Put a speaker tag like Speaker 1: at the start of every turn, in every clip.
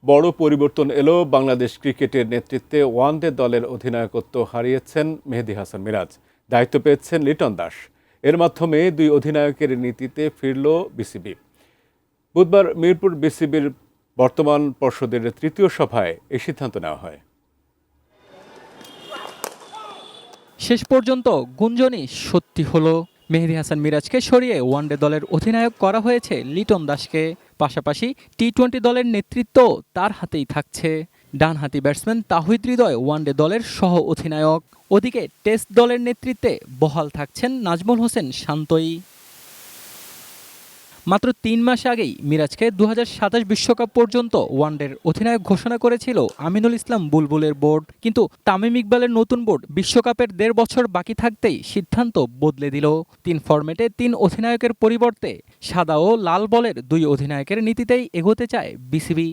Speaker 1: বড় পরিবর্তন এলো বাংলাদেশ ক্রিকেটের নেতৃত্বে ওয়ানডে দলের অধিনায়কত্ব হারিয়েছেন মেহেদী হাসান মিরাজ। দায়িত্ব পেয়েছেন লিটন দাস। এর মাধ্যমে দুই অধিনায়কের নীতিতে ফিরল বিসিবি। বুধবার মিরপুর বিসিবির বর্তমান পর্ষদের তৃতীয় সভায় এই সিদ্ধান্ত নেওয়া হয়।
Speaker 2: শেষ পর্যন্ত গুঞ্জনই সত্যি হলো। মেহেদী হাসান মিরাজকে সরিয়ে ওয়ানডে দলের অধিনায়ক করা হয়েছে লিটন দাসকে। পাশাপাশি টি-20 দলের নেতৃত্ব তার হাতেই থাকছে। ডানহাতি ব্যাটসম্যান তাহিদ হৃদয় ওয়ানডে দলের সহ অধিনায়ক। ওদিকে টেস্ট দলের নেতৃত্বে বহাল থাকছেন নাজমুল হোসেন শান্তই। মাত্র ৩ মাস আগেই মিরাজকে ২০২৭ বিশ্বকাপ পর্যন্ত ওয়ানডের অধিনায়ক ঘোষণা করেছিল আমিনুল ইসলাম বুলবুলের বোর্ড। কিন্তু তামিম ইকবালের নতুন বোর্ড বিশ্বকাপের ১.৫ বছর বাকি থাকতেই সিদ্ধান্ত বদলে দিল। ৩ ফরম্যাটে ৩ অধিনায়কের পরিবর্তে সাদা ও লাল বলের ২ অধিনায়কের নীতিতেই এগোতে চায় বিসিবি।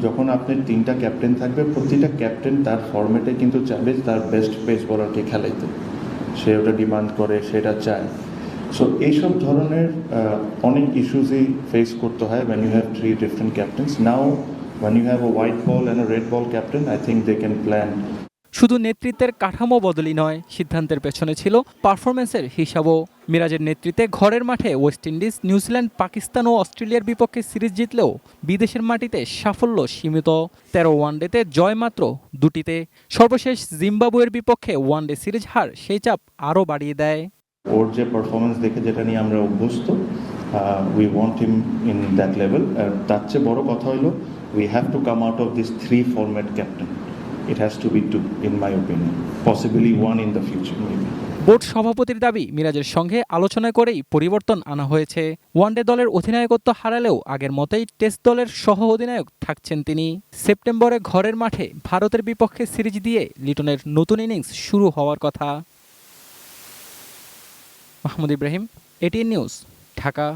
Speaker 3: যখন আপনার ৩টা ক্যাপ্টেন থাকবে, প্রতিটা ক্যাপ্টেন তার ফরম্যাটে কিন্তু চাইবে তার বেস্ট পেস বোলারকে খেলাইতে। সে ওটা ডিমান্ড করে, সেটা চায়। সো এইসব ধরনের অনেক ইস্যুসই ফেস করতে হয় when you have 3 different captains. Now when you have a white ball and a red ball captain, I think they can plan.
Speaker 2: শুধু নেতৃত্বের কাঠামো বদলই নয়, সিদ্ধান্তের পেছনে ছিল পারফরম্যান্সের হিসাবও। মিরাজের নেতৃত্বে ঘরের মাঠে ওয়েস্ট ইন্ডিজ, নিউজিল্যান্ড, পাকিস্তান ও অস্ট্রেলিয়ার বিপক্ষে সিরিজ জিতলেও বিদেশের মাটিতে সাফল্য সীমিত। ১৩ ওয়ানডেতে জয় মাত্র ২টিতে। সর্বশেষ জিম্বাবুয়ের বিপক্ষে ওয়ানডে সিরিজ হার সেই চাপ আরও বাড়িয়ে দেয়।
Speaker 3: ওর যে পারফরমেন্স দেখে যেটা নিয়ে আমরা অভ্যস্ত, we want him in that level. তার চেয়ে বড় কথা হলো we have to come out of this 3 format captain. It has to be 2 in my opinion, possibly 1 in the future maybe.
Speaker 2: Board সভাপতির দাবি, মিরাজের সঙ্গে আলোচনা করেই পরিবর্তন আনা হয়েছে। ওয়ানডে দলের অধিনায়কত্ব হারালেও আগের মতোই টেস্ট দলের সহ অধিনায়ক থাকছেন তিনি। সেপ্টেম্বরে ঘরের মাঠে ভারতের বিপক্ষে সিরিজ দিয়ে লিটনের নতুন ইনিংস শুরু হওয়ার কথা। Mahmud Ibrahim, ATN news, Dhaka.